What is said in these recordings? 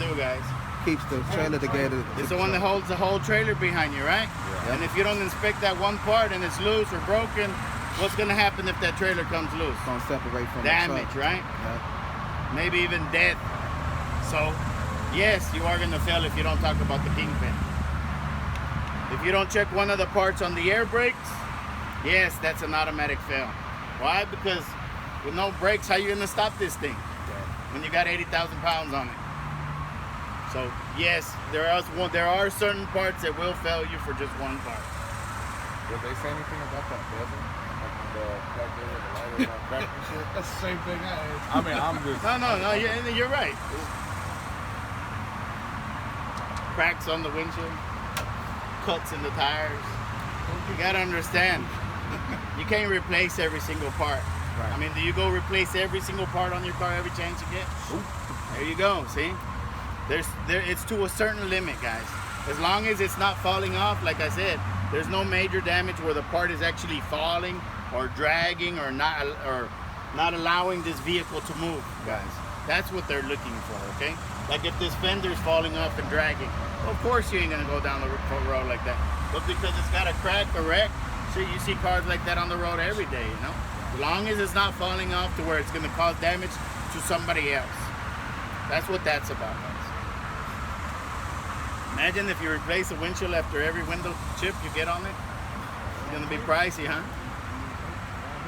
too, guys. Keeps the trailer together. It's the one that holds the whole trailer behind you, right? Yeah. And if you don't inspect that one part and it's loose or broken, what's gonna happen if that trailer comes loose? It's gonna separate from damage, the truck. right? Yeah. Maybe even death. So, yes, you are gonna fail if you don't talk about the kingpin. If you don't check one of the parts on the air brakes, yes, that's an automatic fail. Why? Because with no brakes, how you gonna stop this thing when you got 80,000 pounds on it? So yes, there are certain parts that will fail you for just one part. Did they say anything about that bezel? Like the back there with the light is on crack and shit? That's the same thing I had. I mean, I'm just... No, you're right. Cracks on the windshield, cuts in the tires. You gotta understand, you can't replace every single part. Right. I mean, do you go replace every single part on your car every chance you get? Ooh. There you go, see? It's to a certain limit, guys. As long as it's not falling off, like I said, there's no major damage where the part is actually falling or dragging or not allowing this vehicle to move, guys. That's what they're looking for, okay? Like if this fender's falling off and dragging, well, of course you ain't gonna go down the road like that. But because it's got a crack, a wreck, so you see cars like that on the road every day, you know? As long as it's not falling off to where it's gonna cause damage to somebody else. That's what that's about, guys. Imagine if you replace a windshield after every window chip you get on it. It's gonna be pricey, huh?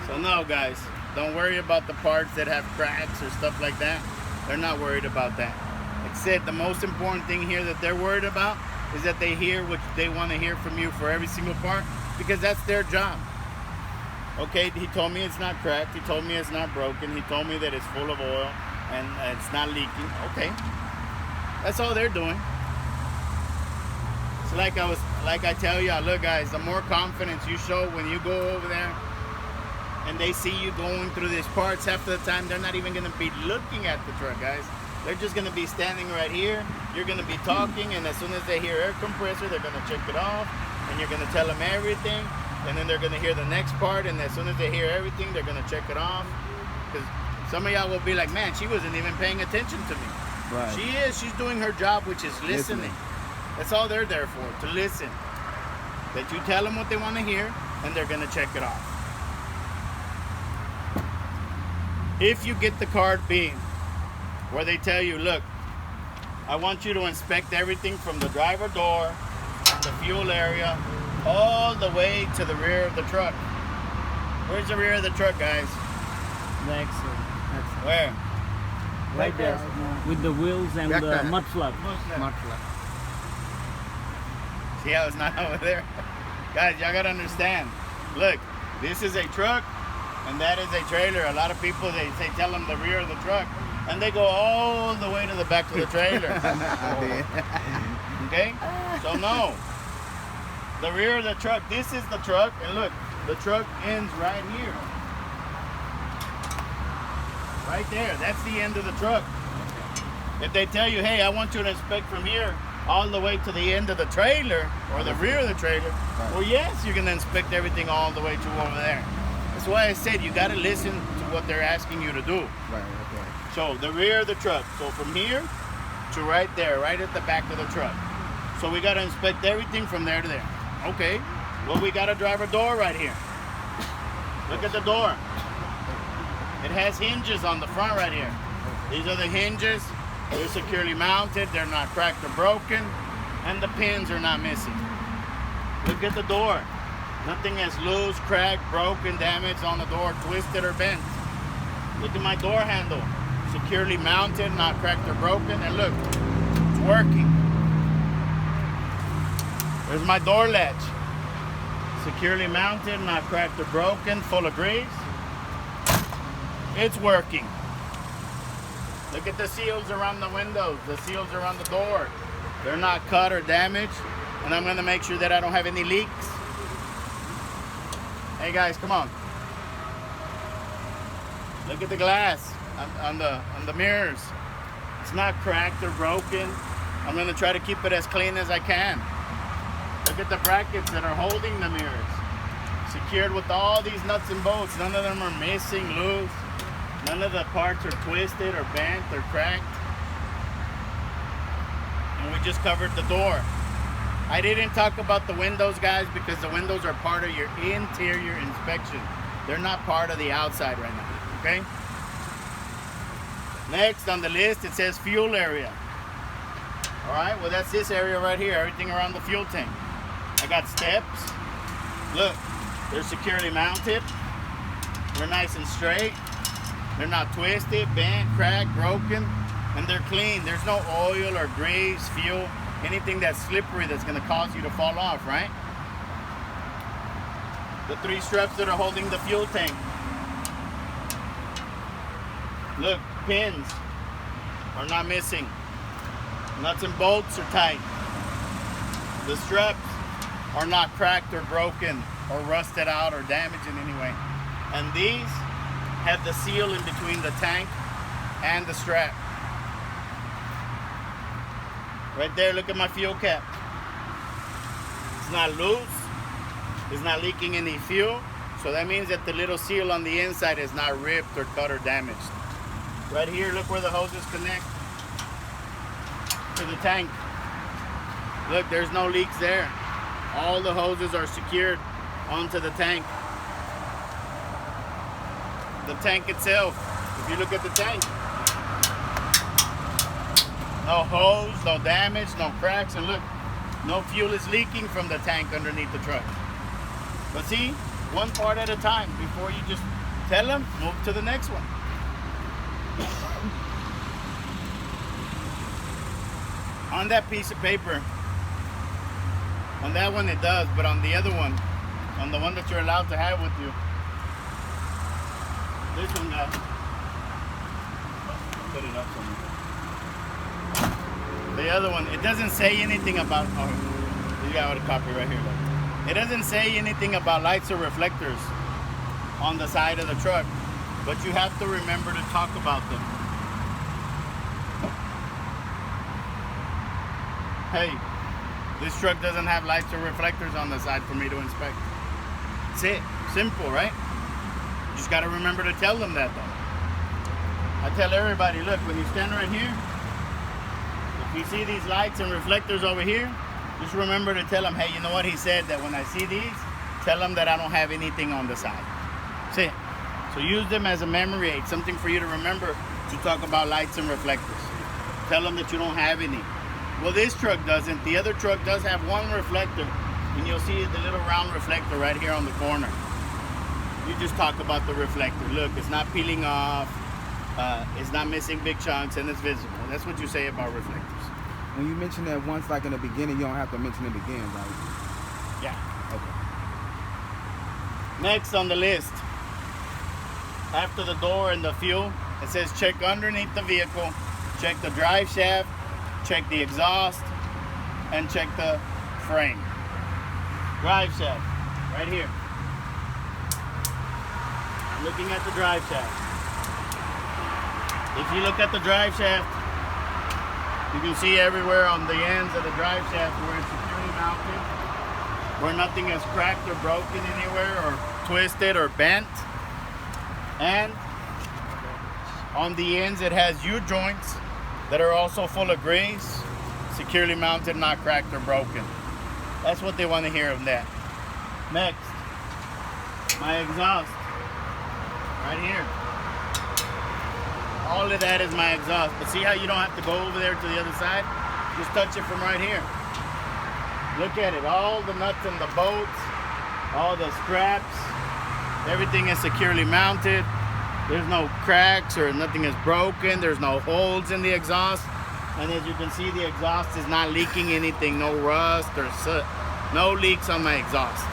So no, guys, don't worry about the parts that have cracks or stuff like that. They're not worried about that. Like I said, the most important thing here that they're worried about is that they hear what they want to hear from you for every single part, because that's their job. Okay, he told me it's not cracked. He told me it's not broken. He told me that it's full of oil and it's not leaking. Okay, that's all they're doing. So like I tell you, look guys, the more confidence you show when you go over there and they see you going through these parts, half of the time they're not even gonna be looking at the truck, guys. They're just gonna be standing right here. You're gonna be talking, and as soon as they hear air compressor, they're gonna check it off, and you're gonna tell them everything, and then they're gonna hear the next part, and as soon as they hear everything, they're gonna check it off. Because some of y'all will be like, man, she wasn't even paying attention to me. Right. She is. She's doing her job, which is listening. That's all they're there for, to listen. That you tell them what they want to hear, and they're gonna check it off. If you get the card B, where they tell you, look, I want you to inspect everything from the driver door, the fuel area, all the way to the rear of the truck. Where's the rear of the truck, guys? The axle. Where? Right there. With the wheels and the mud flap. Mud flap. See how it's not over there? Guys, y'all gotta understand. Look, this is a truck and that is a trailer. A lot of people, they tell them the rear of the truck and they go all the way to the back of the trailer. Okay? So no. The rear of the truck, this is the truck, and look, the truck ends right here. Right there, that's the end of the truck. If they tell you, hey, I want you to inspect from here all the way to the end of the trailer, or the rear of the trailer, well, yes, you're gonna inspect everything all the way to over there. That's why I said you gotta listen to what they're asking you to do. Right, okay. So the rear of the truck, so from here to right there, right at the back of the truck. So we gotta inspect everything from there to there. Okay, well, we got a driver door right here. Look at the door. It has hinges on the front right here. These are the hinges. They're securely mounted. They're not cracked or broken. And the pins are not missing. Look at the door. Nothing is loose, cracked, broken, damaged on the door, twisted or bent. Look at my door handle. Securely mounted, not cracked or broken. And look, it's working. There's my door latch. Securely mounted, not cracked or broken, full of grease. It's working. Look at the seals around the windows, the seals around the door. They're not cut or damaged, and I'm gonna make sure that I don't have any leaks. Hey guys, come on. Look at the glass on the mirrors. It's not cracked or broken. I'm gonna try to keep it as clean as I can. Look at the brackets that are holding the mirrors. Secured with all these nuts and bolts. None of them are missing, loose. None of the parts are twisted or bent or cracked. and we just covered the door. I didn't talk about the windows, guys, because the windows are part of your interior inspection. They're not part of the outside right now, okay? Next on the list, it says fuel area. All right, well, that's this area right here, everything around the fuel tank. I got steps. Look, they're securely mounted. They're nice and straight. They're not twisted, bent, cracked, broken, and they're clean. There's no oil or grease, fuel, anything that's slippery that's gonna cause you to fall off, right? The 3 straps that are holding the fuel tank. Look, pins are not missing. Nuts and bolts are tight. The straps are not cracked or broken or rusted out or damaged in any way. And these have the seal in between the tank and the strap. Right there, look at my fuel cap. It's not loose. It's not leaking any fuel. So that means that the little seal on the inside is not ripped or cut or damaged. Right here, look where the hoses connect to the tank. Look, there's no leaks there. All the hoses are secured onto the tank. The tank itself, if you look at the tank, no hose, no damage, no cracks, and look, no fuel is leaking from the tank underneath the truck. But see, one part at a time before you just tell them, move to the next one. On that piece of paper, on that one it does, but on the other one, on the one that you're allowed to have with you, this one, guys, put it up somewhere. The other one, it doesn't say anything about, oh, you got a copy right here, look. It doesn't say anything about lights or reflectors on the side of the truck, but you have to remember to talk about them. Hey, this truck doesn't have lights or reflectors on the side for me to inspect. That's it. Simple, right? You just got to remember to tell them that, though. I tell everybody, look, when you stand right here, if you see these lights and reflectors over here, just remember to tell them, hey, you know what? He said that when I see these, tell them that I don't have anything on the side. That's it. So use them as a memory aid, something for you to remember to talk about lights and reflectors. Tell them that you don't have any. Well, this truck doesn't. The other truck does have one reflector, and you'll see the little round reflector right here on the corner. You just talk about the reflector. Look, it's not peeling off, it's not missing big chunks, and it's visible. That's what you say about reflectors. When you mention that once, like in the beginning, you don't have to mention it again, right? Yeah. Okay. Next on the list, after the door and the fuel, it says check underneath the vehicle, check the drive shaft, check the exhaust, and check the frame. Drive shaft, right here. Looking at the drive shaft. If you look at the drive shaft, you can see everywhere on the ends of the drive shaft where it's securely mounted, where nothing is cracked or broken anywhere or twisted or bent. And on the ends it has U-joints that are also full of grease, securely mounted, not cracked or broken. That's what they want to hear of that. Next, my exhaust, right here. All of that is my exhaust. But see how you don't have to go over there to the other side? Just touch it from right here. Look at it, all the nuts and the bolts, all the straps, everything is securely mounted. There's no cracks or nothing is broken. There's no holes in the exhaust. And as you can see, the exhaust is not leaking anything, no rust or soot. No leaks on my exhaust.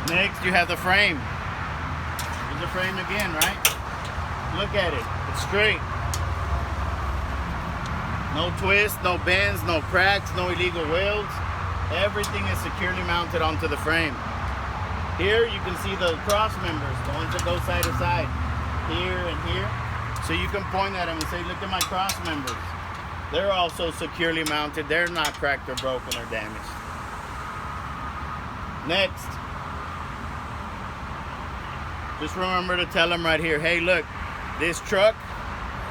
Next, you have the frame. Here's the frame again, right? Look at it, it's straight. No twists, no bends, no cracks, no illegal welds. Everything is securely mounted onto the frame. Here you can see the cross members, the ones that go side to side, here and here. So you can point at them and say, look at my cross members. They're also securely mounted. They're not cracked or broken or damaged. Next, just remember to tell them right here, hey look, this truck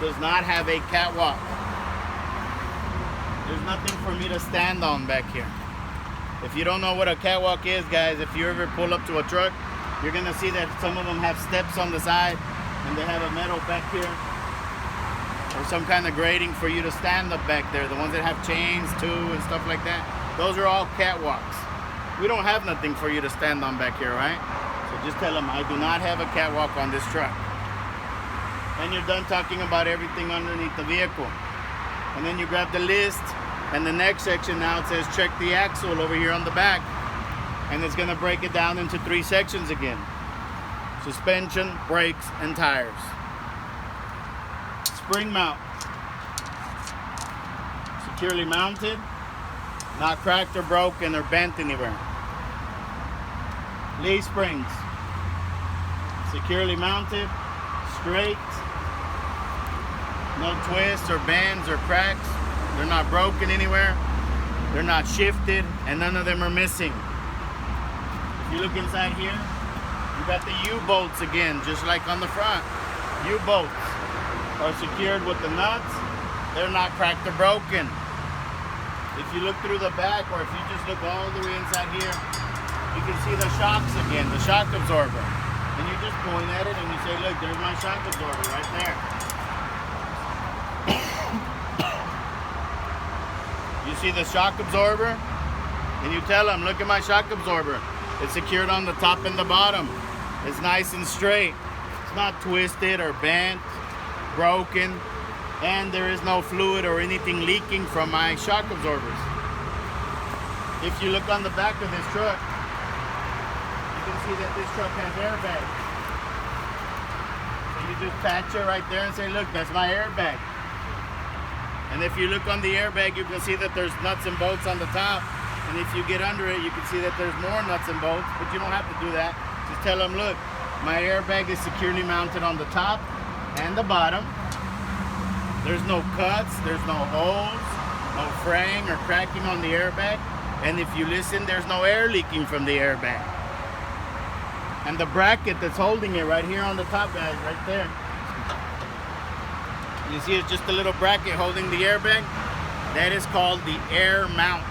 does not have a catwalk. There's nothing for me to stand on back here. If you don't know what a catwalk is, guys, if you ever pull up to a truck, you're gonna see that some of them have steps on the side and they have a metal back here or some kind of grating for you to stand up back there. The ones that have chains too and stuff like that. Those are all catwalks. We don't have nothing for you to stand on back here, right? So just tell them I do not have a catwalk on this truck. And you're done talking about everything underneath the vehicle. And then you grab the list, and the next section now it says check the axle over here on the back. And it's gonna break it down into 3 sections again. Suspension, brakes, and tires. Spring mount. Securely mounted, not cracked or broken or bent anywhere. Leaf springs. Securely mounted, straight. No twists or bends or cracks. They're not broken anywhere. They're not shifted, and none of them are missing. If you look inside here, you got the U-bolts again, just like on the front. U-bolts are secured with the nuts. They're not cracked or broken. If you look through the back, or if you just look all the way inside here, you can see the shocks again, the shock absorber. And you just point at it and you say, look, there's my shock absorber right there. You see the shock absorber? And you tell them, look at my shock absorber. It's secured on the top and the bottom. It's nice and straight. It's not twisted or bent, broken, and there is no fluid or anything leaking from my shock absorbers. If you look on the back of this truck, you can see that this truck has airbags. So you just patch it right there and say, look, that's my airbag. And if you look on the airbag, you can see that there's nuts and bolts on the top. And if you get under it, you can see that there's more nuts and bolts, but you don't have to do that. Just tell them, look, my airbag is securely mounted on the top and the bottom. There's no cuts, there's no holes, no fraying or cracking on the airbag. And if you listen, there's no air leaking from the airbag. And the bracket that's holding it right here on the top, guys, right there. You see it's just a little bracket holding the airbag? That is called the air mount.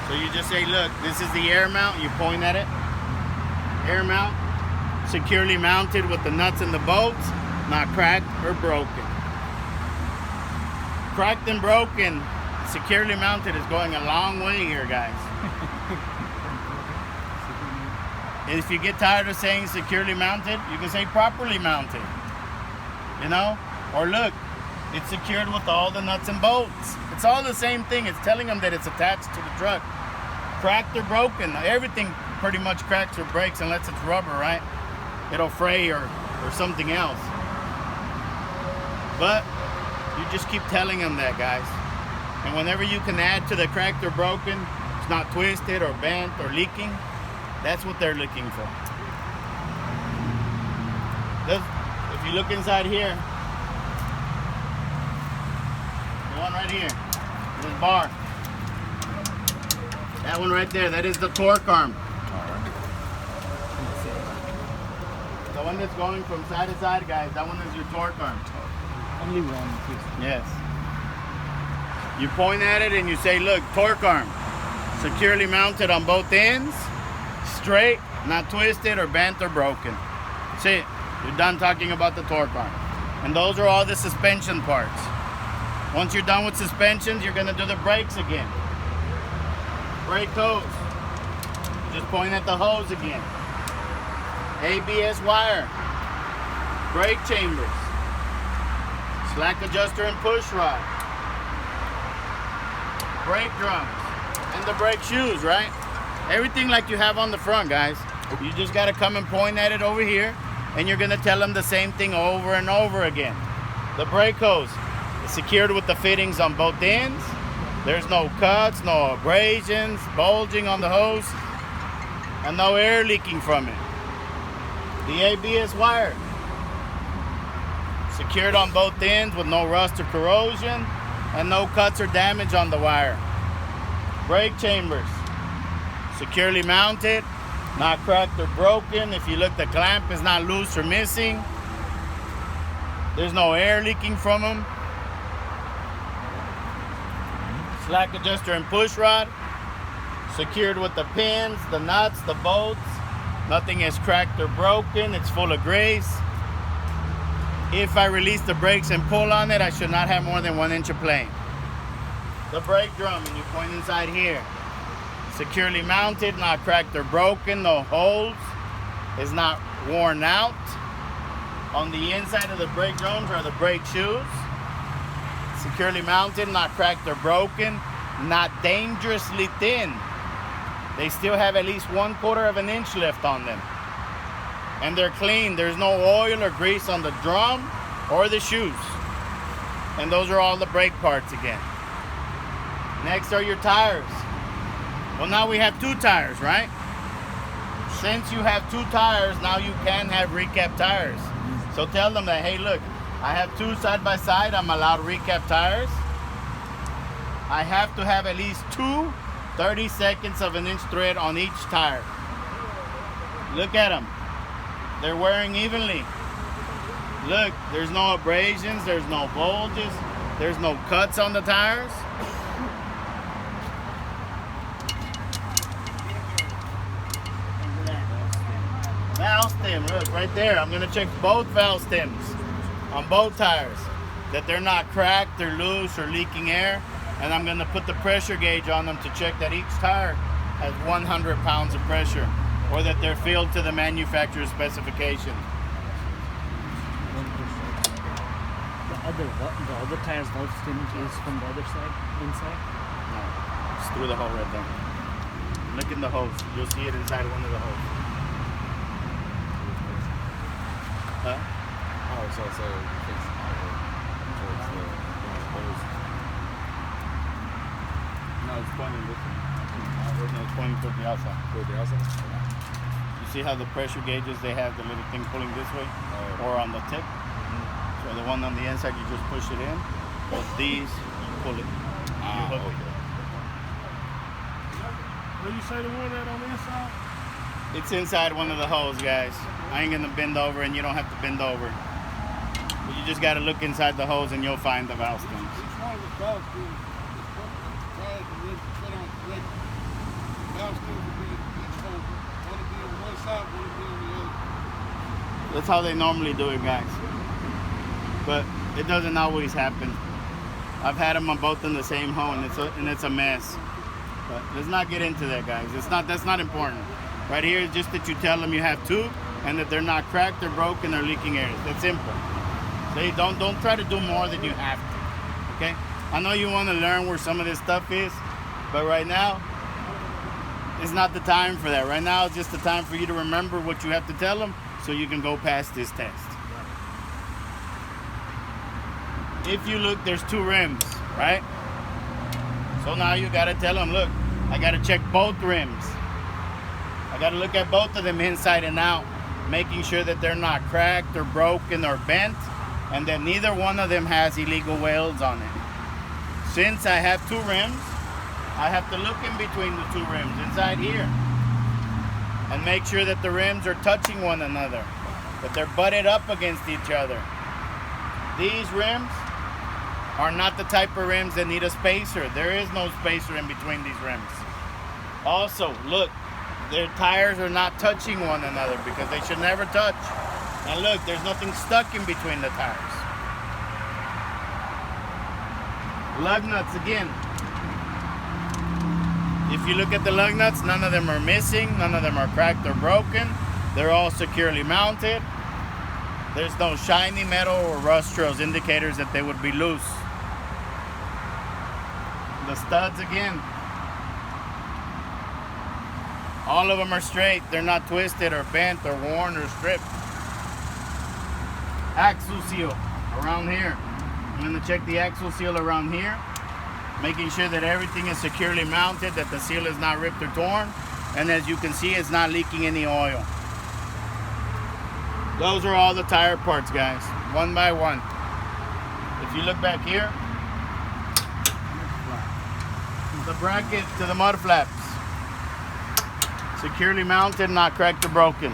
So you just say, look, this is the air mount. You point at it. Air mount, securely mounted with the nuts and the bolts, not cracked or broken. Cracked and broken, securely mounted is going a long way here, guys. And if you get tired of saying securely mounted, you can say properly mounted. You know? Or look, it's secured with all the nuts and bolts. It's all the same thing. It's telling them that it's attached to the truck. Cracked or broken. Everything pretty much cracks or breaks unless it's rubber, right? It'll fray or something else. But you just keep telling them that, guys. And whenever you can add to the cracked or broken, it's not twisted or bent or leaking, that's what they're looking for. If you look inside here, the one right here, this bar, that one right there, that is the torque arm. The one that's going from side to side, guys, that one is your torque arm. Only one, please. Yes. You point at it and you say, look, torque arm, securely mounted on both ends, straight, not twisted or bent or broken. That's it. You're done talking about the torque arm. And those are all the suspension parts. Once you're done with suspensions, you're gonna do the brakes again. Brake hose. Just point at the hose again. ABS wire. Brake chambers. Slack adjuster and push rod. Brake drums. And the brake shoes, right? Everything like you have on the front, guys. You just gotta come and point at it over here, and you're gonna tell them the same thing over and over again. The brake hose is secured with the fittings on both ends. There's no cuts, no abrasions, bulging on the hose, and no air leaking from it. The ABS wire, secured on both ends with no rust or corrosion, and no cuts or damage on the wire. Brake chambers, securely mounted, not cracked or broken. If you look, the clamp is not loose or missing. There's no air leaking from them. slack adjuster and push rod, secured with the pins, the nuts, the bolts. Nothing is cracked or broken. It's full of grease. If I release the brakes and pull on it, I should not have more than 1 inch of play. The brake drum, and you point inside here. Securely mounted, not cracked or broken, no holes. Is not worn out. On the inside of the brake drums are the brake shoes. Securely mounted, not cracked or broken, not dangerously thin. They still have at least 1/4 of an inch left on them. And they're clean. There's no oil or grease on the drum or the shoes. And those are all the brake parts again. Next are your tires. Well, now we have 2 tires, right? Since you have 2 tires, now you can have recap tires. So tell them that, hey, look, I have 2 side by side. I'm allowed recap tires. I have to have at least 2 30/2 of an inch thread on each tire. Look at them. They're wearing evenly. Look, there's no abrasions, there's no bulges, there's no cuts on the tires. Valve stem, look right there. I'm gonna check both valve stems on both tires, that they're not cracked or loose or leaking air. And I'm gonna put the pressure gauge on them to check that each tire has 100 pounds of pressure, or that they're filled to the manufacturer's specification. The other tire's valve stem is from the other side, inside? No, it's through the hole right there. Look in the hose. You'll see it inside one of the holes. Huh? Oh, so it's facing outward towards the hose. No, it's pointing this way. No, it's pointing toward the outside. Toward the outside? You see how the pressure gauges, they have the little thing pulling this way, or on the tip? So the one on the inside, you just push it in. But these, you pull it. You hook it. Where you say the one that on the inside? It's inside one of the holes, guys. I ain't gonna bend over, and you don't have to bend over. But you just gotta look inside the holes and you'll find the valve stems. Each one of the valve stems is tires and ribs set on correct. Valve stems will be each hole. One will be on one side, one will be on the other. That's how they normally do it, guys. But it doesn't always happen. I've had them on both in the same hole, and it's a mess. But let's not get into that, guys. That's not important. Right here is just that you tell them you have 2, and that they're not cracked, they're broken, they're leaking air. That's simple. So don't try to do more than you have to. Okay? I know you want to learn where some of this stuff is, but right now it's not the time for that. Right now it's just the time for you to remember what you have to tell them, so you can go past this test. If you look, there's 2 rims, right? So now you gotta tell them, look, I gotta check both rims. I gotta look at both of them inside and out, making sure that they're not cracked or broken or bent, and that neither one of them has illegal welds on it. Since I have 2 rims, I have to look in between the 2 rims inside here and make sure that the rims are touching one another, that they're butted up against each other. These rims are not the type of rims that need a spacer. There is no spacer in between these rims. Also, look, their tires are not touching one another, because they should never touch. And look, there's nothing stuck in between the tires. Lug nuts again. If you look at the lug nuts, none of them are missing, none of them are cracked or broken. They're all securely mounted. There's no shiny metal or rust trails, indicators that they would be loose. The studs again. All of them are straight. They're not twisted or bent or worn or stripped. Axle seal around here. I'm going to check the axle seal around here, making sure that everything is securely mounted, that the seal is not ripped or torn, and as you can see, it's not leaking any oil. Those are all the tire parts, guys, one by one. If you look back here, the bracket to the mud flaps, securely mounted, not cracked or broken.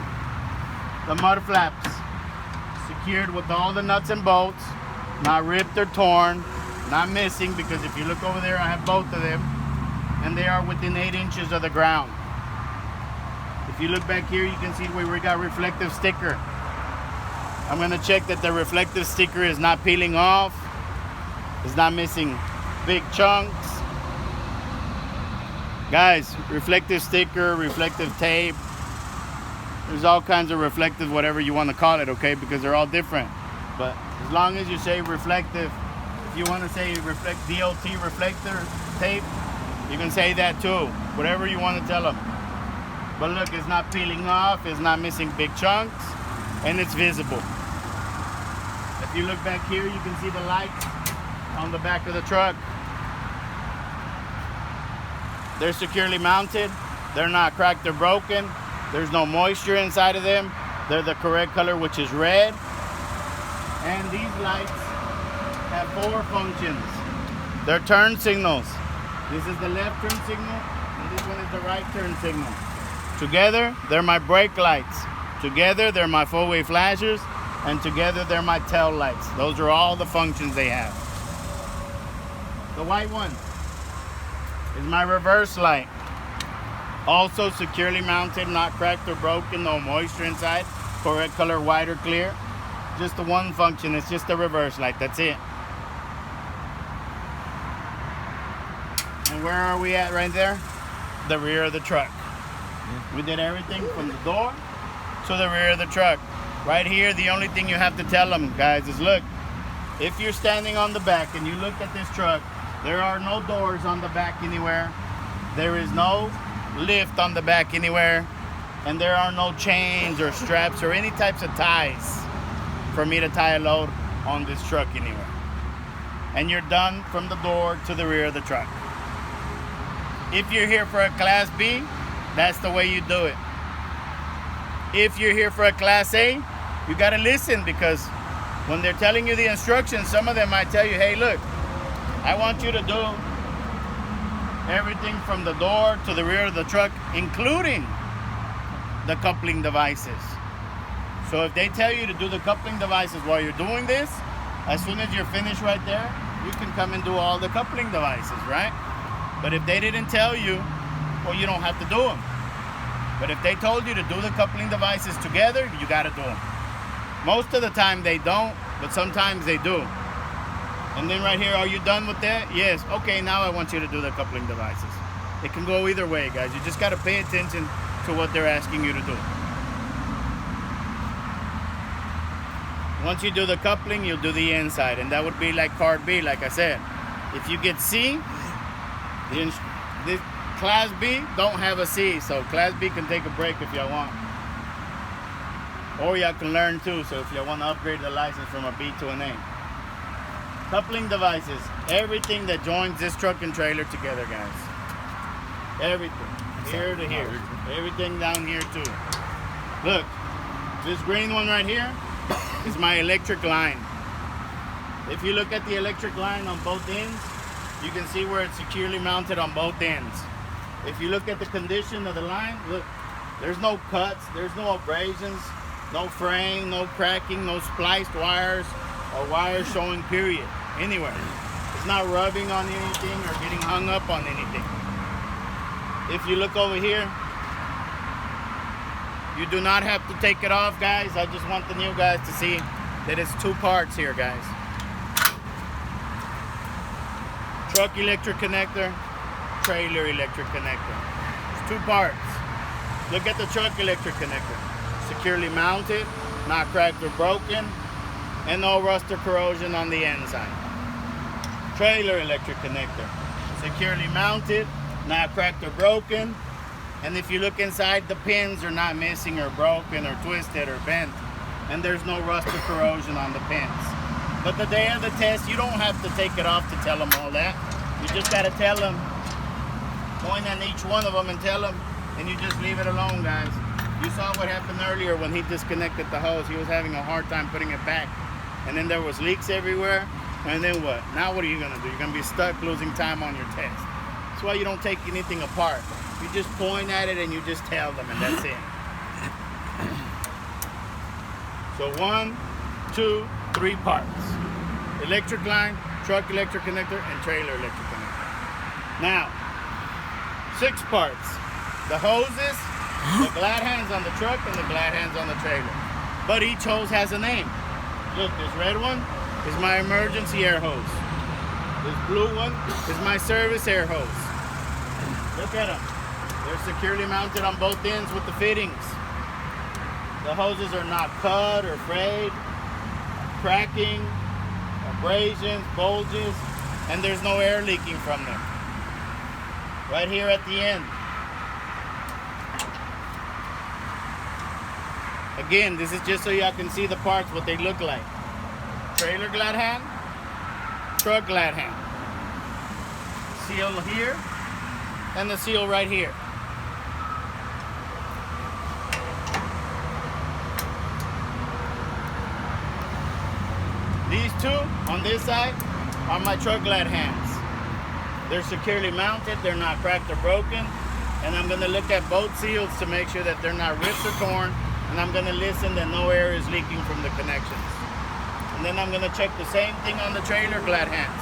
The mud flaps, secured with all the nuts and bolts, not ripped or torn, Not missing, because if you look over there, I have both of them, and they are within 8 inches of the ground. If you look back here, you can see where we got reflective sticker. I'm gonna check that the reflective sticker is not peeling off. It's not missing big chunks. Guys, reflective sticker, reflective tape. There's all kinds of reflective, whatever you want to call it, okay? Because they're all different. But as long as you say reflective, if you want to say DOT reflector tape, you can say that too. Whatever you want to tell them. But look, it's not peeling off, it's not missing big chunks, and it's visible. If you look back here, you can see the lights on the back of the truck. They're securely mounted. They're not cracked or broken. There's no moisture inside of them. They're the correct color, which is red. And these lights have 4 functions. They're turn signals. This is the left turn signal, and this one is the right turn signal. Together, they're my brake lights. Together, they're my four-way flashers, and together, they're my tail lights. Those are all the functions they have. The white one is my reverse light. Also securely mounted, not cracked or broken, no moisture inside. Correct color, white or clear. Just the one function, it's just a reverse light, that's it. And where are we at right there? The rear of the truck. We did everything from the door to the rear of the truck. Right here, the only thing you have to tell them, guys, is look, if you're standing on the back and you look at this truck, there are no doors on the back anywhere. There is no lift on the back anywhere, and there are no chains or straps or any types of ties for me to tie a load on this truck anywhere. And you're done from the door to the rear of the truck. If you're here for a Class B, that's the way you do it. If you're here for a Class A, you gotta listen, because when they're telling you the instructions, some of them might tell you, hey, look, I want you to do everything from the door to the rear of the truck, including the coupling devices. So if they tell you to do the coupling devices while you're doing this, as soon as you're finished right there, you can come and do all the coupling devices, right? But if they didn't tell you, well, you don't have to do them. But if they told you to do the coupling devices together, you got to do them. Most of the time they don't, but sometimes they do. And then right here, are you done with that? Yes. Okay, now I want you to do the coupling devices. It can go either way, guys. You just got to pay attention to what they're asking you to do. Once you do the coupling, you'll do the inside, and that would be like part B, like I said. If you get C, the Class B don't have a C, so Class B can take a break if y'all want. Or y'all can learn too, so if y'all want to upgrade the license from a B to an A. Coupling devices, everything that joins this truck and trailer together, guys. Everything, here to here. Everything down here too. Look, this green one right here is my electric line. If you look at the electric line on both ends, you can see where it's securely mounted on both ends. If you look at the condition of the line, look, there's no cuts, there's no abrasions, no fraying, no cracking, no spliced wires or wires showing period anywhere. It's not rubbing on anything or getting hung up on anything. If you look over here, you do not have to take it off, guys. I just want the new guys to see that it's 2 parts here, guys. Truck electric connector, trailer electric connector. It's 2 parts. Look at the truck electric connector. Securely mounted, not cracked or broken, and no rust or corrosion on the inside. Trailer electric connector. Securely mounted, not cracked or broken, and if you look inside, the pins are not missing or broken or twisted or bent, and there's no rust or corrosion on the pins. But the day of the test, you don't have to take it off to tell them all that. You just got to tell them, point at each one of them and tell them, and you just leave it alone, guys. You saw what happened earlier when he disconnected the hose. He was having a hard time putting it back, and then there was leaks everywhere. And then what? Now what are you gonna do? You're gonna be stuck losing time on your test. That's why you don't take anything apart. You just point at it and you just tell them, and that's it. So 1, 2, 3 parts. Electric line, truck electric connector, and trailer electric connector. Now, 6 parts. The hoses, the glad hands on the truck, and the glad hands on the trailer. But each hose has a name. Look, this red one is my emergency air hose. This blue one is my service air hose. Look at them. They're securely mounted on both ends with the fittings. The hoses are not cut or frayed, cracking, abrasions, bulges, and there's no air leaking from them. Right here at the end. Again, this is just so y'all can see the parts, what they look like. Trailer glad hand, truck glad hand. Seal here, and the seal right here. These 2 on this side are my truck glad hands. They're securely mounted, they're not cracked or broken, and I'm gonna look at both seals to make sure that they're not ripped or torn, and I'm gonna listen that no air is leaking from the connections. And then I'm gonna check the same thing on the trailer glad hands,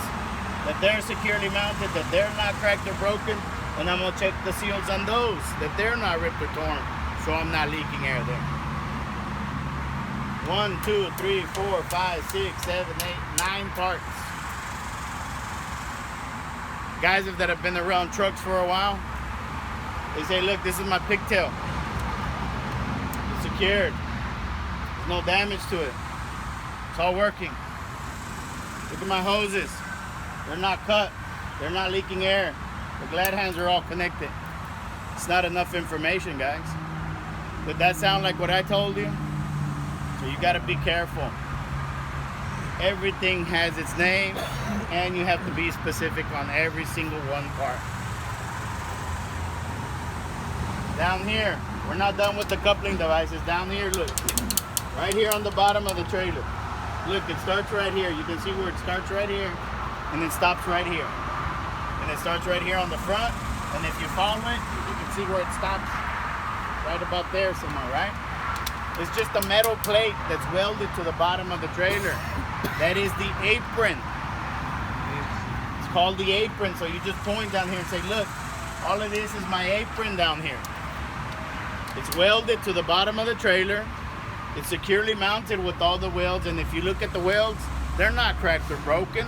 that they're securely mounted, that they're not cracked or broken, and I'm gonna check the seals on those, that they're not ripped or torn, so I'm not leaking air there. 1, 2, 3, 4, 5, 6, 7, 8, 9 parts. Guys that have been around trucks for a while, they say, look, this is my pigtail. It's secured. There's no damage to it. It's all working. Look at my hoses. They're not cut. They're not leaking air. The glad hands are all connected. It's not enough information, guys. Did that sound like what I told you? So you gotta be careful. Everything has its name, and you have to be specific on every single one part. Down here, we're not done with the coupling devices. Down here, look. Right here on the bottom of the trailer. Look, it starts right here. You can see where it starts right here, and it stops right here. And it starts right here on the front, and if you follow it, you can see where it stops right about there somewhere, right? It's just a metal plate that's welded to the bottom of the trailer. That is the apron. It's called the apron, so you just point down here and say, look, all of this is my apron down here. It's welded to the bottom of the trailer. It's securely mounted with all the welds, and if you look at the welds, they're not cracked or broken.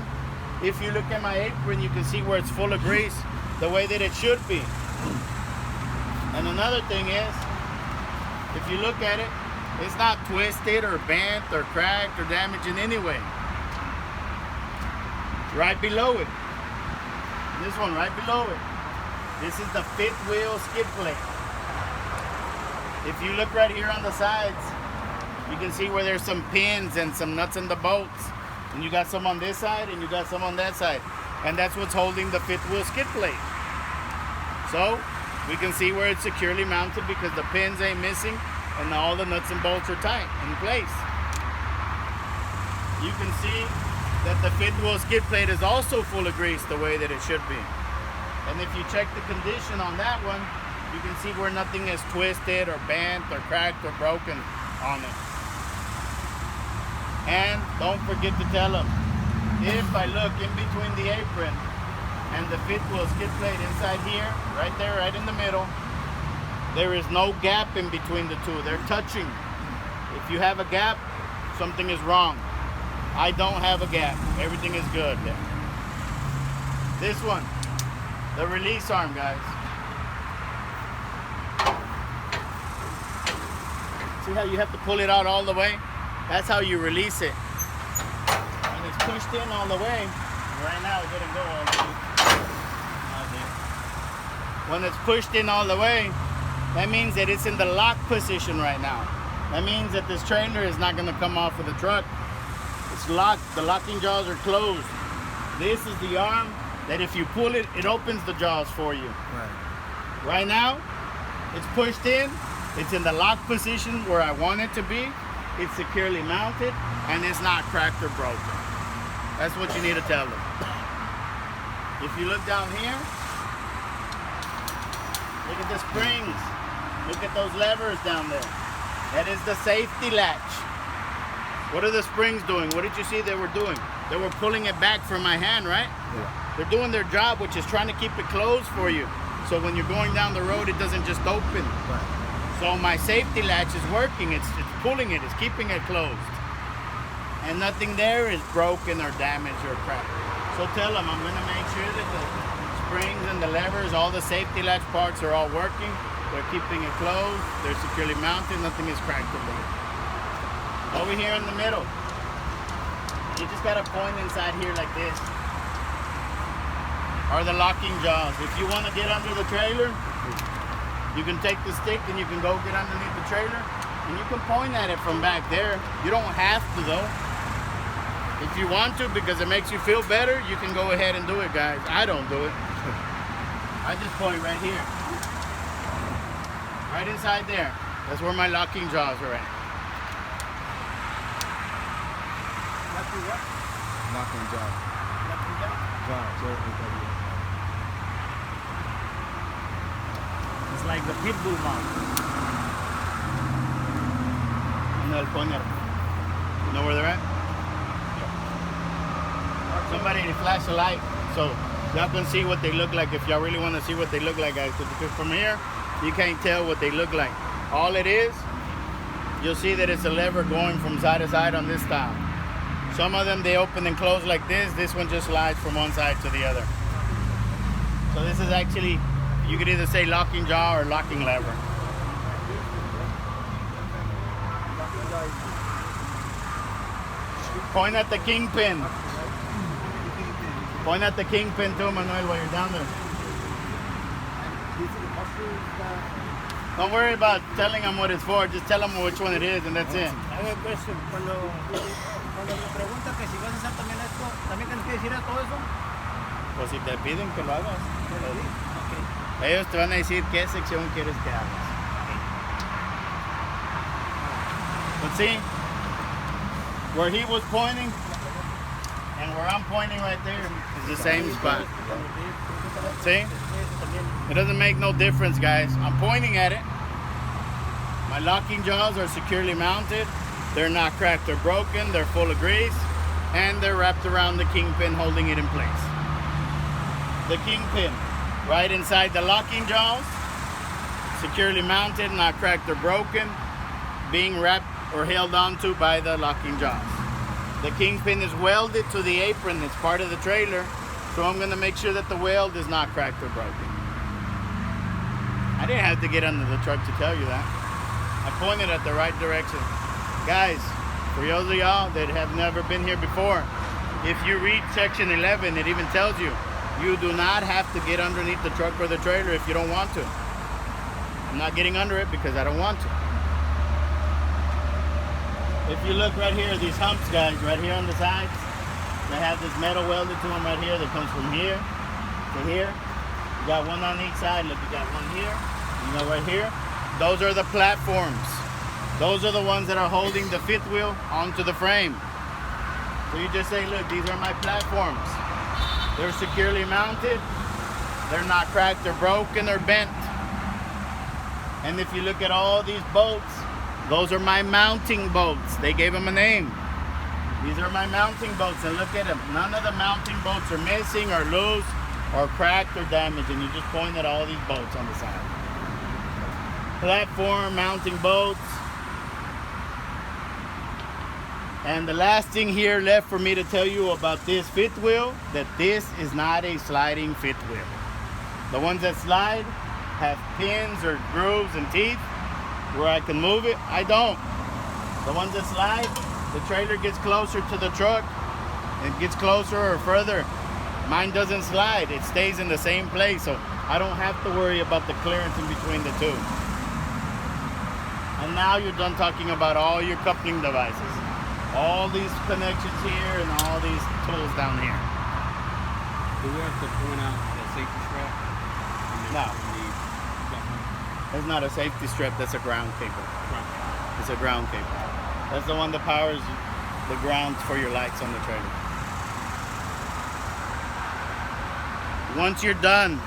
If you look at my apron, you can see where it's full of grease, the way that it should be. And another thing is, if you look at it, it's not twisted or bent or cracked or damaged in any way. Right below it. This one right below it. This is the 5th wheel skid plate. If you look right here on the sides, you can see where there's some pins and some nuts and the bolts. And you got some on this side and you got some on that side. And that's what's holding the 5th wheel skid plate. So we can see where it's securely mounted because the pins ain't missing and all the nuts and bolts are tight in place. You can see that the 5th wheel skid plate is also full of grease the way that it should be. And if you check the condition on that one, you can see where nothing is twisted or bent or cracked or broken on it. And don't forget to tell them, if I look in between the apron and the 5th wheel skid plate inside here, right there, right in the middle, there is no gap in between the two. They're touching. If you have a gap, something is wrong. I don't have a gap. Everything is good there. This one, the release arm, guys. See how you have to pull it out all the way? That's how you release it. When it's pushed in all the way, right now it didn't go all the way. When it's pushed in all the way, that means that it's in the lock position right now. That means that this trailer is not going to come off of the truck. It's locked. The locking jaws are closed. This is the arm that if you pull it, it opens the jaws for you. Right now, it's pushed in. It's in the lock position where I want it to be. It's securely mounted, and it's not cracked or broken. That's what you need to tell them. If you look down here, look at the springs. Look at those levers down there. That is the safety latch. What are the springs doing? What did you see they were doing? they were pulling it back from my hand, right? They're doing their job, which is trying to keep it closed for you. So when you're going down the road, it doesn't just open. So my safety latch is working. It's pulling it. It's keeping it closed. And nothing there is broken or damaged or cracked. So tell them I'm going to make sure that the springs and the levers, all the safety latch parts are all working. They're keeping it closed. They're securely mounted. Nothing is cracked or broken. Over here in the middle, you just got to point inside here like this. Are the locking jaws. If you want to get under the trailer, you can take the stick and you can go get underneath the trailer and you can point at it from back there. You don't have to though. If you want to, because it makes you feel better, you can go ahead and do it, guys. I don't do it. I just point right here. Right inside there. That's where my locking jaws are at. Locking jaw. It's like the pit bull mount. No, el pointer. You know where they're at? Somebody to flash a light so y'all can see what they look like if y'all really want to see what they look like, guys. Because from here, you can't tell what they look like. All it is, you'll see that it's a lever going from side to side on this style. Some of them, they open and close like this. This one just slides from one side to the other. So this is actually, you could either say locking jaw or locking lever. Point at the kingpin. Point at the kingpin too, Manuel, while you're down there. Don't worry about telling them what it's for. Just tell them which one it is, and that's it. I have a question. Cuando me pregunta que si vas a hacer también esto, ¿también tienes que decir a todo eso? Pues si te piden que lo hagas, Okay. ellos te van a decir qué sección quieres que hagas. But see, where he was pointing and where I'm pointing right there is the same spot. See? It doesn't make no difference, guys. I'm pointing at it. My locking jaws are securely mounted. They're not cracked or broken. They're full of grease. And they're wrapped around the kingpin, holding it in place. The kingpin right inside the locking jaws, securely mounted, not cracked or broken, being wrapped or held onto by the locking jaws. The kingpin is welded to the apron. It's part of the trailer. So I'm going to make sure that the weld is not cracked or broken. I didn't have to get under the truck to tell you that. I pointed at the right direction. Guys, for those of y'all that have never been here before, if you read section 11, it even tells you, you do not have to get underneath the truck or the trailer if you don't want to. I'm not getting under it because I don't want to. If you look right here, these humps, guys, right here on the sides, they have this metal welded to them right here that comes from here to here. You got one on each side. Look, you got one here. You know, right here. Those are the platforms. Those are the ones that are holding the fifth wheel onto the frame. So you just say, look, these are my platforms. They're securely mounted. They're not cracked or broken or bent. And if you look at all these bolts, those are my mounting bolts. They gave them a name. These are my mounting bolts, and look at them. None of the mounting bolts are missing or loose or cracked or damaged, and you just point at all these bolts on the side. Platform mounting bolts. And the last thing here left for me to tell you about this fifth wheel, that this is not a sliding fifth wheel. The ones that slide have pins or grooves and teeth where I can move it. I don't. The ones that slide, the trailer gets closer to the truck. It gets closer or further. Mine doesn't slide. It stays in the same place, so I don't have to worry about the clearance in between the two. And now you're done talking about all your coupling devices. All these connections here and all these tools down here. Do we have to point out the safety strap? No. That's not a safety strap, that's a ground cable. It's a ground cable. That's the one that powers the ground for your lights on the trailer. Once you're done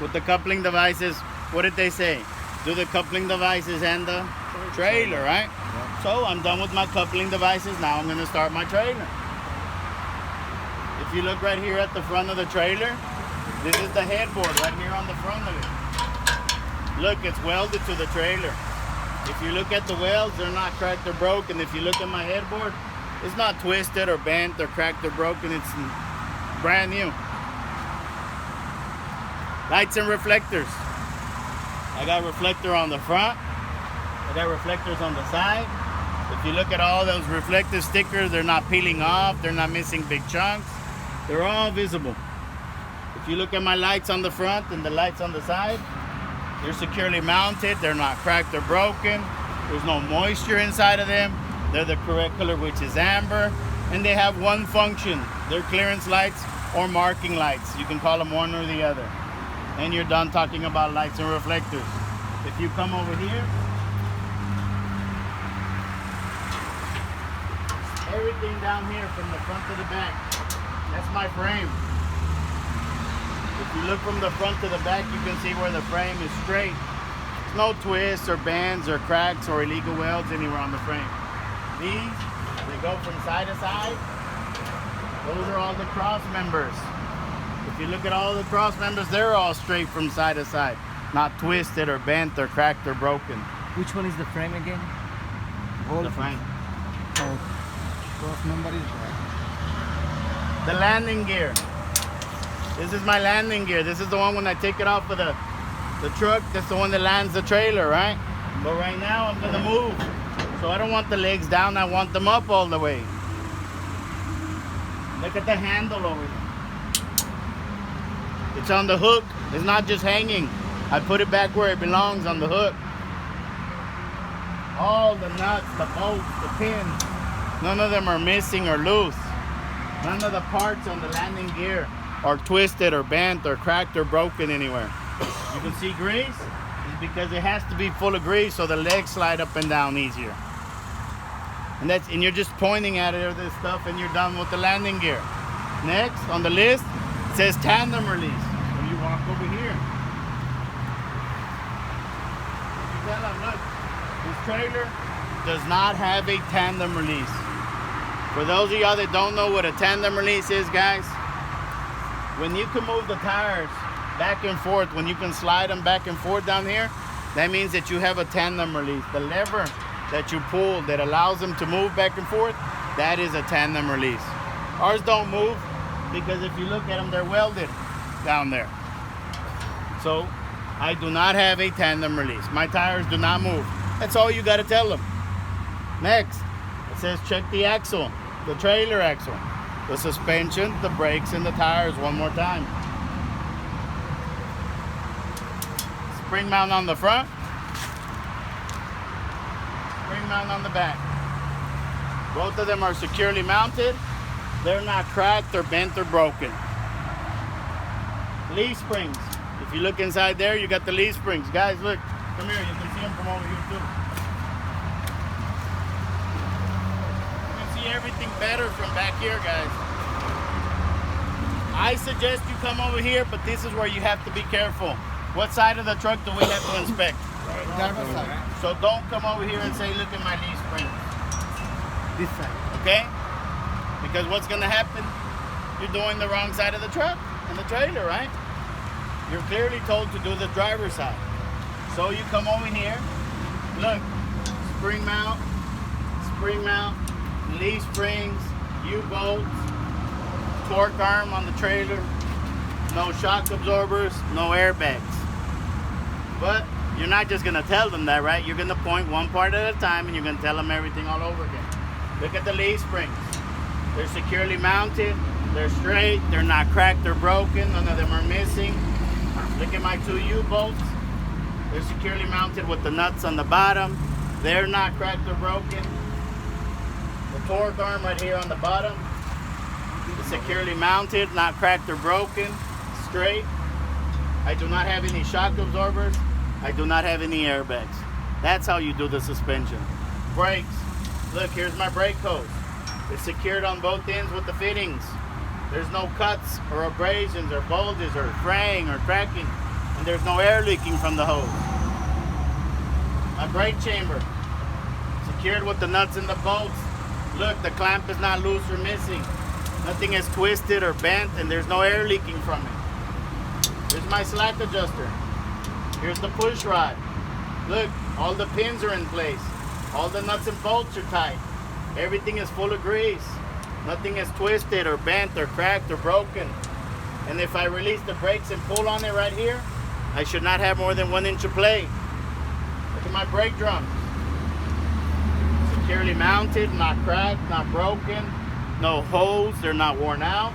with the coupling devices, what did they say? Do the coupling devices and the trailer, right? So I'm done with my coupling devices. Now I'm going to start my trailer. if you look right here at the front of the trailer, this is the headboard right here on the front of it. Look, it's welded to the trailer. If you look at the welds, they're not cracked or broken. If you look at my headboard, it's not twisted or bent or cracked or broken. It's brand new. Lights and reflectors. I got reflector on the front. I got reflectors on the side. If you look at all those reflective stickers, they're not peeling off. They're not missing big chunks. They're all visible. If you look at my lights on the front and the lights on the side, they're securely mounted. They're not cracked or broken. There's no moisture inside of them. They're the correct color, which is amber. And they have one function. They're clearance lights or marking lights. You can call them one or the other. And you're done talking about lights and reflectors. If you come over here, everything down here from the front to the back, that's my frame. If you look from the front to the back, you can see where the frame is straight. There's no twists or bends or cracks or illegal welds anywhere on the frame. These, they go from side to side. Those are all the cross members. If you look at all the cross members, they're all straight from side to side, not twisted or bent or cracked or broken. Which one is the frame again? The frame. Cross member is right. The landing gear. This is my landing gear. This is the one when I take it off of the truck. That's the one that lands the trailer, right? But right now I'm gonna move. So I don't want the legs down, I want them up all the way. Look at the handle over there. It's on the hook. It's not just hanging. I put it back where it belongs, on the hook. All the nuts, the bolts, the pins, none of them are missing or loose. None of the parts on the landing gear are twisted or bent or cracked or broken anywhere. You can see grease. It's because it has to be full of grease so the legs slide up and down easier. And you're just pointing at it, this stuff, and you're done with the landing gear. Next on the list, it says Tandem Release. When you walk over here, you tell them, look, this trailer does not have a tandem release. For those of y'all that don't know what a tandem release is, guys, when you can move the tires back and forth, when you can slide them back and forth down here, that means that you have a tandem release. The lever that you pull that allows them to move back and forth, that is a tandem release. Ours don't move because if you look at them, they're welded down there. So I do not have a tandem release. My tires do not move. That's all you got to tell them. Next, it says check the axle, the trailer axle, the suspension, the brakes, and the tires one more time. Spring mount on the front, spring mount on the back. Both of them are securely mounted. They're not cracked or bent or broken. Leaf springs. If you look inside there, you got the leaf springs. Guys, look, come here, you can see them from over here too. You can see everything better from back here, guys. I suggest you come over here, but this is where you have to be careful. What side of the truck do we have to inspect? Driver's side. So don't come over here and say, look at my leaf springs. This side. Okay? Because what's gonna happen? You're doing the wrong side of the truck and the trailer, right? You're clearly told to do the driver's side. So you come over here, look, spring mount, leaf springs, U-bolts, torque arm on the trailer, no shock absorbers, no airbags. But you're not just gonna tell them that, right? You're gonna point one part at a time and you're gonna tell them everything all over again. Look at the leaf springs. They're securely mounted, they're straight, they're not cracked or broken, none of them are missing. Look at my two U-bolts. They're securely mounted with the nuts on the bottom. They're not cracked or broken. The torque arm right here on the bottom is securely mounted, not cracked or broken, straight. I do not have any shock absorbers. I do not have any airbags. That's how you do the suspension. Brakes. Look, here's my brake hose. It's secured on both ends with the fittings. There's no cuts or abrasions or bulges or fraying or cracking. And there's no air leaking from the hose. My brake chamber, secured with the nuts and the bolts. Look, the clamp is not loose or missing. Nothing is twisted or bent, and there's no air leaking from it. Here's my slack adjuster. Here's the push rod. Look, all the pins are in place. All the nuts and bolts are tight. Everything is full of grease. Nothing is twisted or bent or cracked or broken. And if I release the brakes and pull on it right here, I should not have more than 1 inch of play. Look at my brake drums. Securely mounted, not cracked, not broken. No holes, they're not worn out.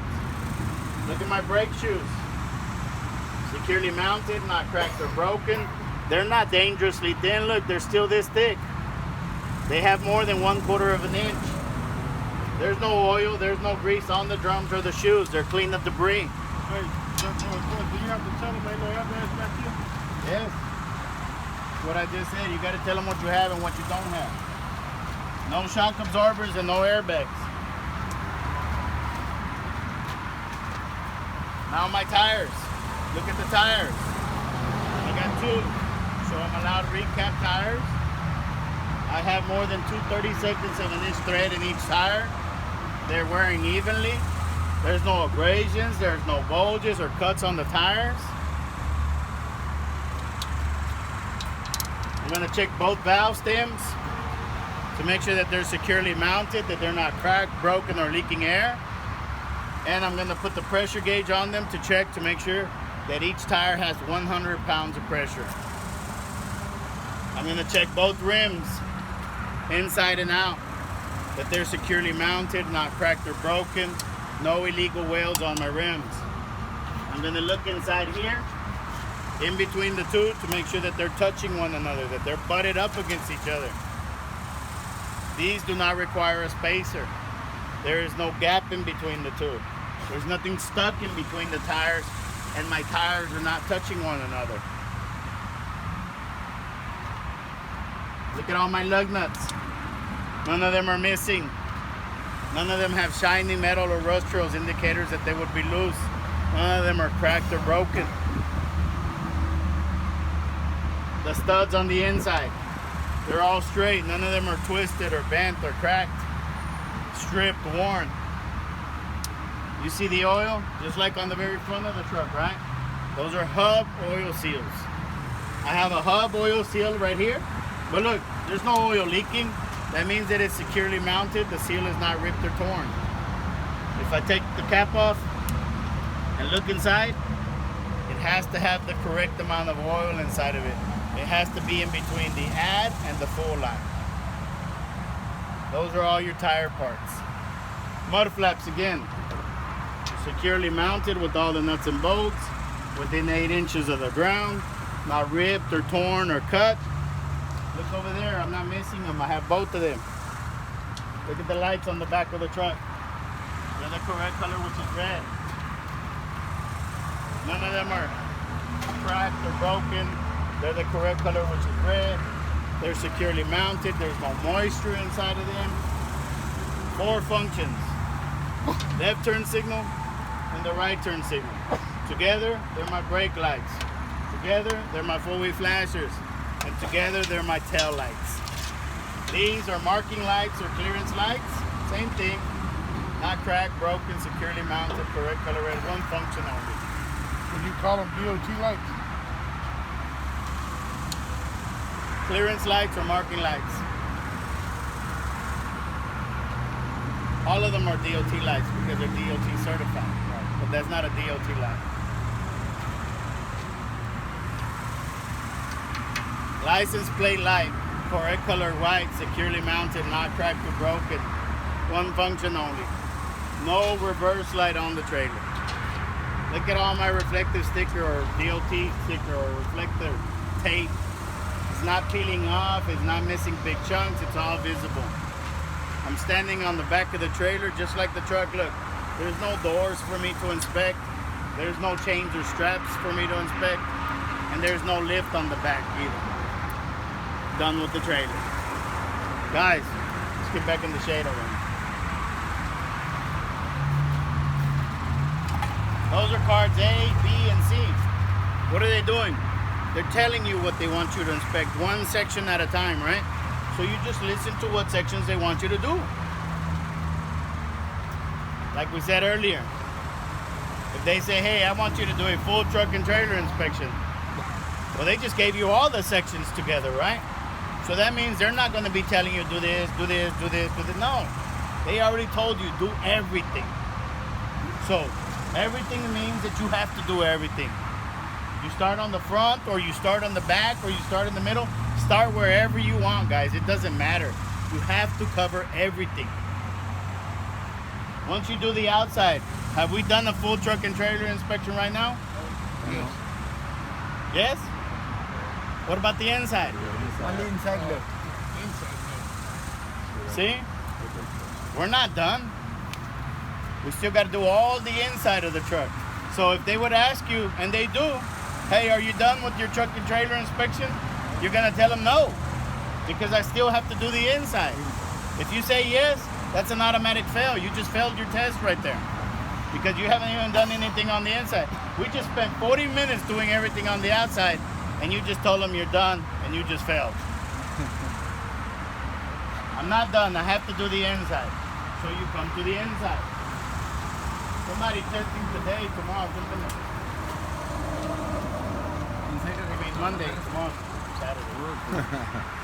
Look at my brake shoes. Securely mounted, not cracked or broken. They're not dangerously thin. Look, they're still this thick. They have more than 1/4 of an inch. There's no oil, there's no grease on the drums or the shoes. They're clean of debris. Hey, do you have to tell them ain't no airbags back here? Yes. What I just said, you got to tell them what you have and what you don't have. No shock absorbers and no airbags. Now my tires. Look at the tires. I got 2. So I'm allowed recap tires. I have more than 2 32/2 of an inch thread in each tire. They're wearing evenly. There's no abrasions, there's no bulges or cuts on the tires. I'm gonna check both valve stems to make sure that they're securely mounted, that they're not cracked, broken, or leaking air. And I'm gonna put the pressure gauge on them to check to make sure that each tire has 100 pounds of pressure. I'm gonna check both rims, inside and out, that they're securely mounted, not cracked or broken. No illegal wales on my rims. I'm gonna look inside here, in between the two, to make sure that they're touching one another, that they're butted up against each other. These do not require a spacer. There is no gap in between the two. There's nothing stuck in between the tires, and my tires are not touching one another. Look at all my lug nuts. None of them are missing. None of them have shiny metal or rust trails, indicators that they would be loose. None of them are cracked or broken. The studs on the inside, they're all straight. None of them are twisted or bent or cracked, stripped, worn. You see the oil? Just like on the very front of the truck, right? Those are hub oil seals. I have a hub oil seal right here, but look, there's no oil leaking. That means that it's securely mounted. The seal is not ripped or torn. If I take the cap off and look inside, it has to have the correct amount of oil inside of it. It has to be in between the add and the full line. Those are all your tire parts. Mud flaps again. Securely mounted with all the nuts and bolts, within 8 inches of the ground, not ripped or torn or cut. Look over there, I'm not missing them. I have both of them. Look at the lights on the back of the truck. They're the correct color, which is red. None of them are cracked or broken. They're the correct color, which is red. They're securely mounted. There's no moisture inside of them. 4 functions. Left turn signal and the right turn signal. Together, they're my brake lights. Together, they're my four-way flashers. And together, they're my tail lights. These are marking lights or clearance lights. Same thing. Not cracked, broken, securely mounted, correct color red. 1 function only. Would you call them DOT lights? Clearance lights or marking lights. All of them are DOT lights because they're DOT certified. But that's not a DOT light. License plate light, correct color white, securely mounted, not cracked or broken. 1 function only. No reverse light on the trailer. Look at all my reflective sticker or DOT sticker or reflector tape. It's not peeling off, it's not missing big chunks, it's all visible. I'm standing on the back of the trailer just like the truck. Look, there's no doors for me to inspect. There's no chains or straps for me to inspect. And there's no lift on the back either. Done with the trailer. Guys, let's get back in the shade already. Those are cards A, B, and C. What are they doing? They're telling you what they want you to inspect, 1 section at a time, right? So you just listen to what sections they want you to do. like we said earlier, if they say, hey, I want you to do a full truck and trailer inspection, well, they just gave you all the sections together, right? So that means they're not going to be telling you do this, do this, do this, do this. No, they already told you do everything. So everything means that you have to do everything. You start on the front, or you start on the back, or you start in the middle. Start wherever you want, guys. It doesn't matter. You have to cover everything. Once you do the outside, have we done a full truck and trailer inspection right now? Yes. Yes? What about the inside? On the inside look. Inside, no. See? We're not done. We still got to do all the inside of the truck. So if they would ask you, and they do, hey, are you done with your truck and trailer inspection? You're going to tell them no, because I still have to do the inside. If you say yes, that's an automatic fail. You just failed your test right there, because you haven't even done anything on the inside. We just spent 40 minutes doing everything on the outside, and you just told them you're done, and you just failed. I'm not done. I have to do the inside. So you come to the inside. Somebody testing today, tomorrow. I mean Monday, tomorrow, Saturday.